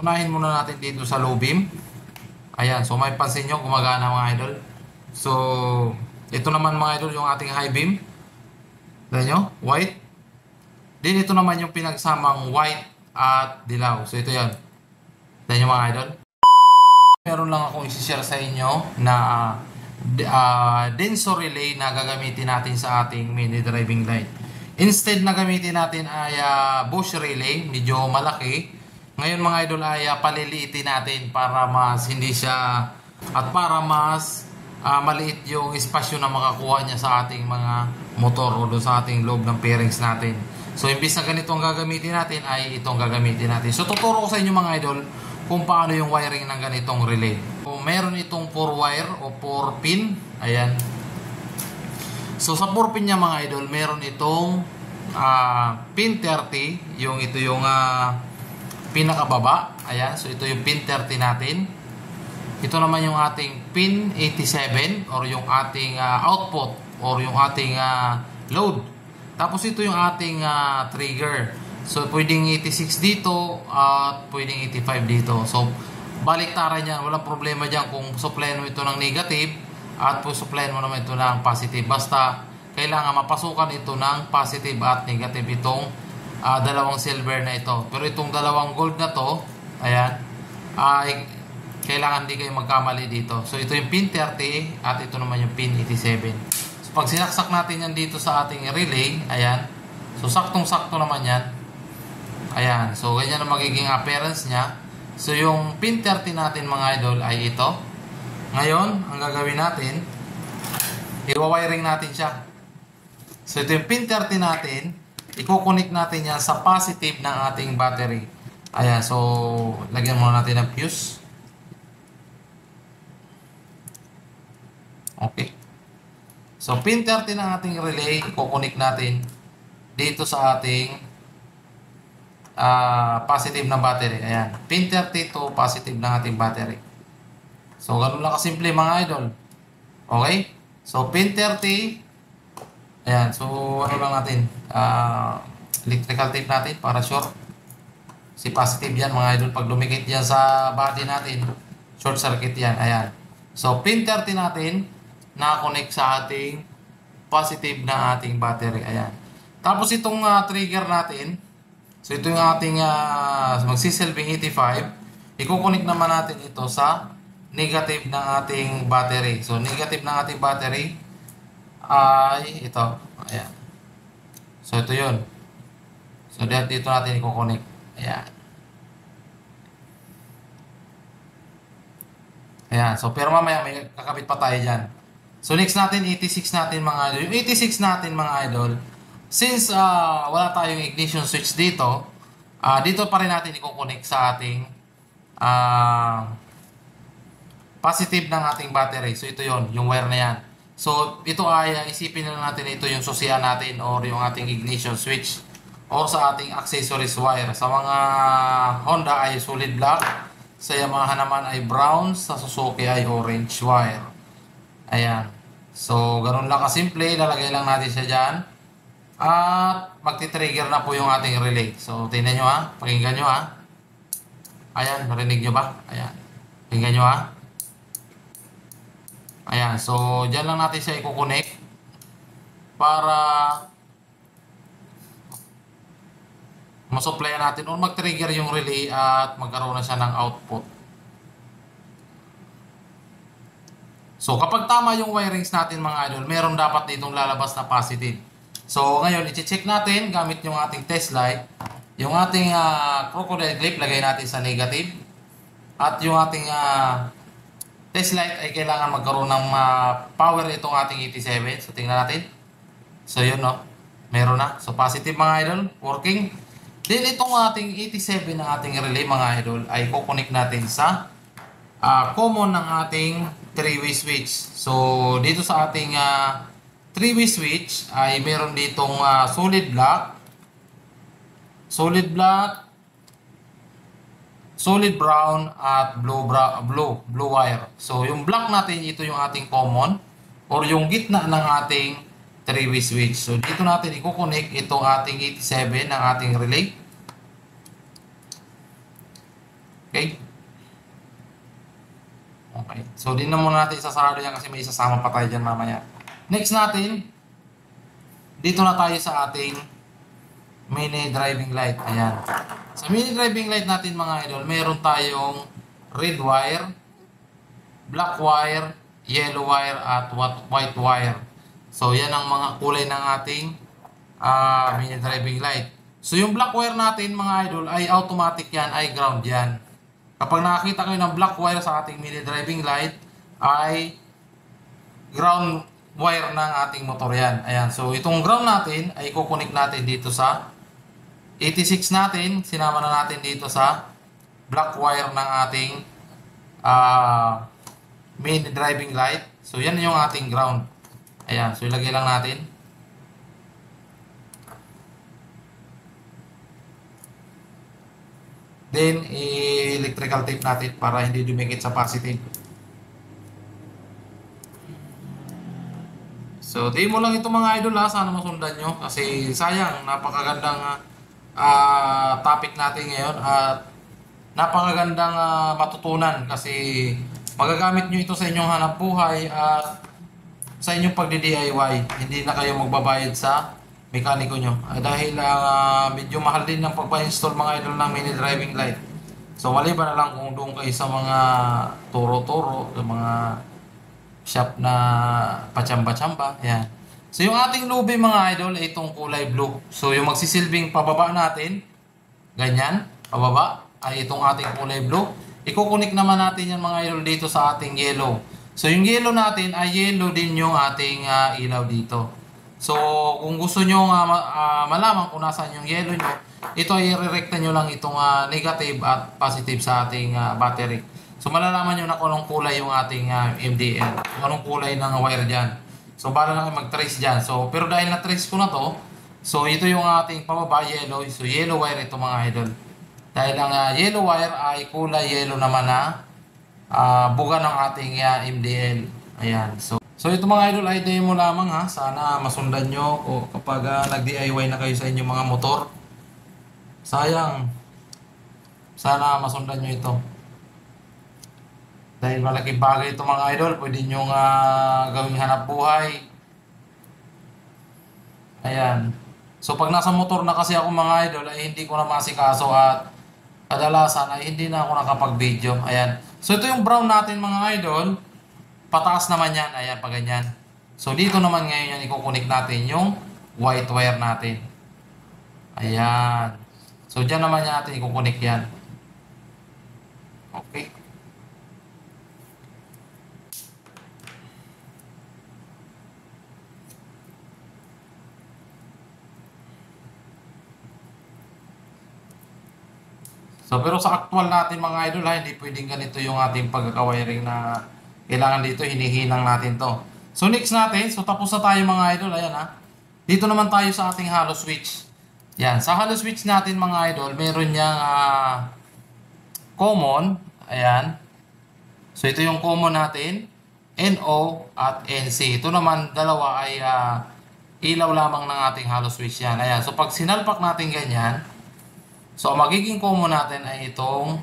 Unahin muna natin dito sa low beam. Ayan, so may pansin nyo, gumagana mga idol. So, ito naman mga idol yung ating high beam. Tignan nyo, white. Then ito naman yung pinagsamang white at dilaw. So, ito yan. Tignan nyo mga idol. Meron lang akong isi-share sa inyo na denso relay na gagamitin natin sa ating mini driving light. Instead na gamitin natin ay Bosch relay, medyo malaki. Ngayon mga idol ay paliliitin natin para mas hindi siya at para mas maliit yung espasyo na makakuha niya sa ating mga motor o doon sa ating loob ng bearings natin. So imbis na ganito ang gagamitin natin ay itong gagamitin natin. So tuturo ko sa inyo mga idol kung paano yung wiring ng ganitong relay. So meron itong 4 wire o 4 pin. Ayan. So sa 4 pin niya mga idol, meron itong pin 30, yung ito yung pinakababa. Ayan, so ito yung pin 30 natin. Ito naman yung ating pin 87 or yung ating output or yung ating load. Tapos ito yung ating trigger. So pwedeng 86 dito at pwedeng 85 dito. So baliktaran yan, walang problema dyan kung supplyan mo ito ng negative at supplyan mo naman ito ng positive. Basta kailangan mapasukan ito ng positive at negative itong dalawang silver na ito. Pero itong dalawang gold na to, ayan, ay kailangan di kayo magkamali dito. So ito yung pin 30 at ito naman yung pin 87. So pag sinaksak natin yan dito sa ating relay, ayan, so saktong-sakto naman yan. Ayan, so ganyan ang magiging appearance niya. So yung pin 30 natin mga idol ay ito. Ngayon, ang gagawin natin, i-wiring natin siya. So ito yung pin 30 natin. I-connect natin yan sa positive ng ating battery. Ayan, so lagyan muna natin ng fuse. Okay. So pin 30 ng ating relay, i-connect natin dito sa ating positive ng battery. Ayan, pin 30 to positive ng ating battery. So ganun lang kasimple mga idol. Okay? So pin 30. Ayan, so ano lang natin, electrical tape natin para sure. Si positive yan mga idol, pag dumikit yan sa body natin, short circuit yan. Ayan. So pin 30 natin, na-connect sa ating positive na ating battery. Ayan. Tapos itong trigger natin, so ito yung ating magsisilbing 85, i-connect naman natin ito sa negative ng ating battery. So negative ng ating battery ay ito. Ayan. So ito yun. So dito natin i-connect. Ayan. Ayan. So pero mamaya may kakabit pa tayo dyan. So next natin 86 natin mga idol. Yung 86 natin mga idol, since wala tayong ignition switch dito, dito pa rin natin i-connect sa ating positive ng ating battery. So ito yun, yung wire na yan. So, ito ay isipin na natin ito yung susian natin or yung ating ignition switch or sa ating accessories wire. Sa mga Honda ay solid black, sa Yamaha naman ay brown, sa Suzuki ay orange wire. Ayan. So, ganun lang kasimple. Lalagay lang natin siya dyan. At magti-trigger na po yung ating relay. So, tingnan nyo ha. Pakinggan nyo ha. Ayan, narinig nyo ba? Ayan. Pakinggan nyo ha. Ayan, so dyan lang natin siya i-connect para masupplyan natin o mag-trigger yung relay at magkaroon na siya ng output. So kapag tama yung wirings natin mga idol, meron dapat ditong lalabas na positive. So ngayon, i-check natin gamit yung ating test light. Yung ating crocodile clip, lagay natin sa negative. At yung ating test light ay kailangan magkaroon ng power itong ating 87. So tingnan natin. So yun no. Meron na. So positive mga idol. Working. Then itong ating 87 ng ating relay mga idol ay kukonek natin sa common ng ating 3-way switch. So dito sa ating 3-way switch ay meron ditong solid black, solid brown at blue wire. So yung black natin, ito yung ating common or yung gitna ng ating 3-way switch. So dito natin i-connect itong ating 87 ng ating relay. Okay? Okay. So, di na muna natin isasarado yan kasi may isasama pa tayo dyan mamaya. Next natin, dito na tayo sa ating mini driving light. Ayan. Sa mini driving light natin mga idol, meron tayong red wire, black wire, yellow wire, at white wire. So, yan ang mga kulay ng ating mini driving light. So, yung black wire natin mga idol ay automatic yan, ay ground yan. Kapag nakakita kayo ng black wire sa ating mini driving light, ay ground wire ng ating motor yan. Ayan. So, itong ground natin ay kukunik natin dito sa 86 natin. Sinama na natin dito sa black wire ng ating mini driving light. So, yan yung ating ground. Ayan. So, ilagay lang natin. Then, electrical tape natin para hindi dumikit sa positive. So, di mo lang ito mga idol ha. Sana masundan nyo. Kasi sayang, napakagandang topic natin ngayon. At napakagandang matutunan. Kasi magagamit nyo ito sa inyong hanap buhay at sa inyong pagdi-DIY. Hindi na kayo magbabayad sa mekaniko nyo. Dahil medyo mahal din ng pagpa-install mga idol ng mini driving light. So maliban na lang kung doon kayo sa mga turo-turo, sa mga shop na pachamba-chamba. Yan. So yung ating lubi mga idol ay itong kulay blue. So yung magsisilbing pababa natin, ganyan, pababa, ay itong ating kulay blue. Ikukunik naman natin yan mga idol dito sa ating yellow. So yung yellow natin ay yellow din yung ating ilaw dito. So, kung gusto nyo malaman kung nasaan yung yellow nyo, ito ay i-recta nyo lang itong negative at positive sa ating battery. So, malalaman nyo na kung anong kulay yung ating MDL. Kung anong kulay ng wire dyan. So, bala lang mag-trace dyan. So, pero dahil na-trace ko na to, so ito yung ating pababa, yellow. So, yellow wire ito mga idol. Dahil ang yellow wire ay kulay yellow naman na buga ng ating MDL. Ayan. So ito mga idol ay demo lamang ha. Sana masundan nyo o kapag nag-DIY na kayo sa inyong mga motor. Sayang. Sana masundan nyo ito. Dahil malaking bagay ito mga idol. Pwede nyo gawing hanap buhay. Ayan. So pag nasa motor na kasi ako mga idol ay hindi ko na masikaso at kadalasan ay hindi na ako nakapag-video. Ayan. So ito yung brown natin mga idol. Pataas naman yan. Ayan, pa ganyan. So, dito naman ngayon yan, ikukunik natin yung white wire natin. Ayan. So, dyan naman natin ikukunik yan. Okay. So, pero sa actual natin mga idol, hindi pwedeng ganito yung ating pagkakawiring na kailangan dito, hinihinang natin to. So next natin, so tapos na tayo mga idol, ayan ha. Dito naman tayo sa ating hollow switch. Yan, sa hollow switch natin mga idol, meron niyang common, ayan. So ito yung common natin, NO at NC. Ito naman, dalawa ay ilaw lamang ng ating hollow switch yan. Ayan, so pag sinalpak natin ganyan, so magiging common natin ay itong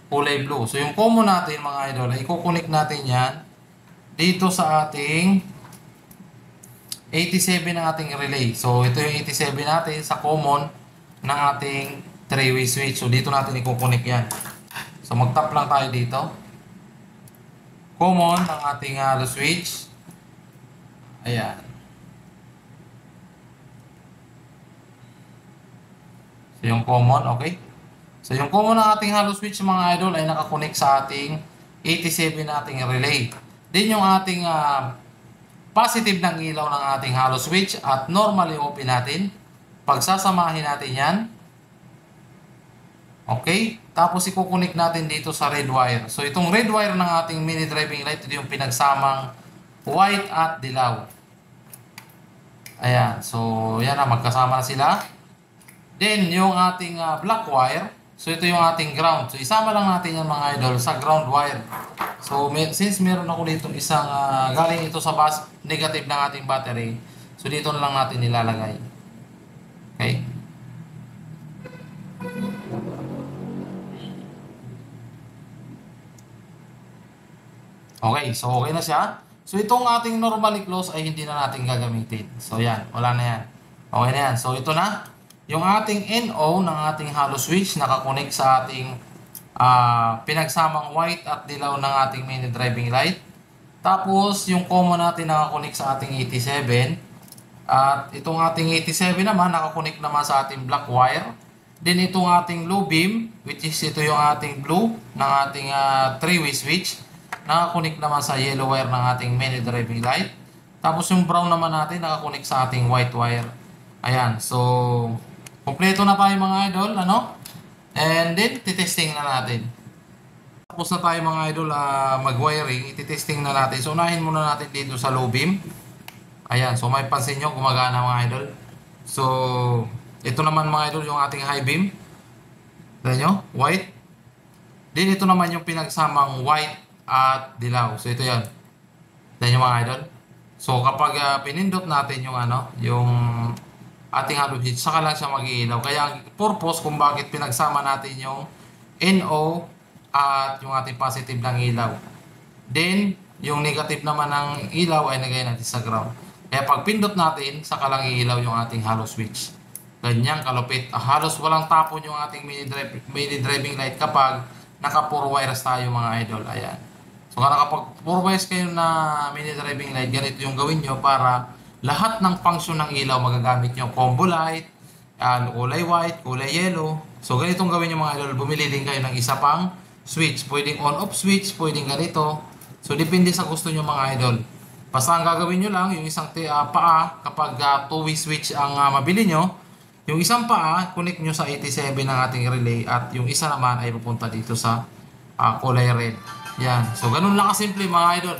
kulay blue. So, yung common natin, mga idol, ay ikukunik natin yan dito sa ating 87 ng ating relay. So, ito yung 87 natin sa common ng ating 3-way switch. So, dito natin ikukunik yan. So, mag-tap lang tayo dito. Common ng ating switch. Ayan. So, yung common, okay? So, yung common ng ating hollow switch mga idol ay nakakunik sa ating 87 nating relay. Then yung ating positive ng ilaw ng ating hollow switch at normally open natin. Pagsasamahin natin yan. Okay? Tapos ikukunik natin dito sa red wire. So, itong red wire ng ating mini driving light, ito yung pinagsamang white at dilaw. Ayan. So, yan na. Magkasama na sila. Then, yung ating black wire, so ito yung ating ground. So isama lang natin yan mga idol sa ground wire. So since meron ako dito isang galing ito sa negative ng ating battery, so dito na lang natin nilalagay. Okay? Okay, so okay na siya. So itong ating normally close ay hindi na natin gagamitin. So yan, wala na yan. Okay na yan. So ito na. Yung ating NO ng ating hollow switch nakakonect sa ating pinagsamang white at dilaw ng ating mini driving light. Tapos yung common natin nakakonect sa ating 87. At itong ating 87 naman nakakonect naman sa ating black wire. Then itong ating low beam, which is ito yung ating blue ng ating 3-way switch, nakakonect naman sa yellow wire ng ating mini driving light. Tapos yung brown naman natin nakakonect sa ating white wire. Ayan, so kompleto na tayo mga idol, ano? And then titesting na natin. Tapos na tayo mga idol mag-wiring, ititesting na natin. So unahin muna natin dito sa low beam. Ayan, so may pansin nyo gumagana mga idol. So ito naman mga idol yung ating high beam. Tignan nyo, white. Then ito naman yung pinagsamang white at dilaw. So ito yan. Tignan nyo mga idol. So kapag pinindot natin yung yung ating hollow switch, saka lang siya mag-iilaw. Kaya ang purpose kung bakit pinagsama natin yung NO at yung ating positive ng ilaw. Then yung negative naman ng ilaw ay nagay natin sa ground. Kaya pag pindot natin, saka lang iilaw yung ating hollow switch. Ganyang kalupit. Halos walang tapon yung ating mini driving light kapag naka 4 wires tayo mga idol. Ayan. So kapag 4 wires kayo na mini driving light, ganito yung gawin nyo para lahat ng function ng ilaw magagamit nyo. Combo light, kulay white, kulay yellow. So ganitong gawin nyo mga idol. Bumili din kayo ng isa pang switch. Pwedeng on-off switch, pwedeng ganito. So depende sa gusto nyo mga idol. Basta ang gagawin nyo lang, yung isang paa kapag 2-way switch ang mabili nyo, yung isang paa, connect nyo sa 87 ng ating relay at yung isa naman ay pupunta dito sa kulay red. Yan. So, ganun lang kasimple mga idol.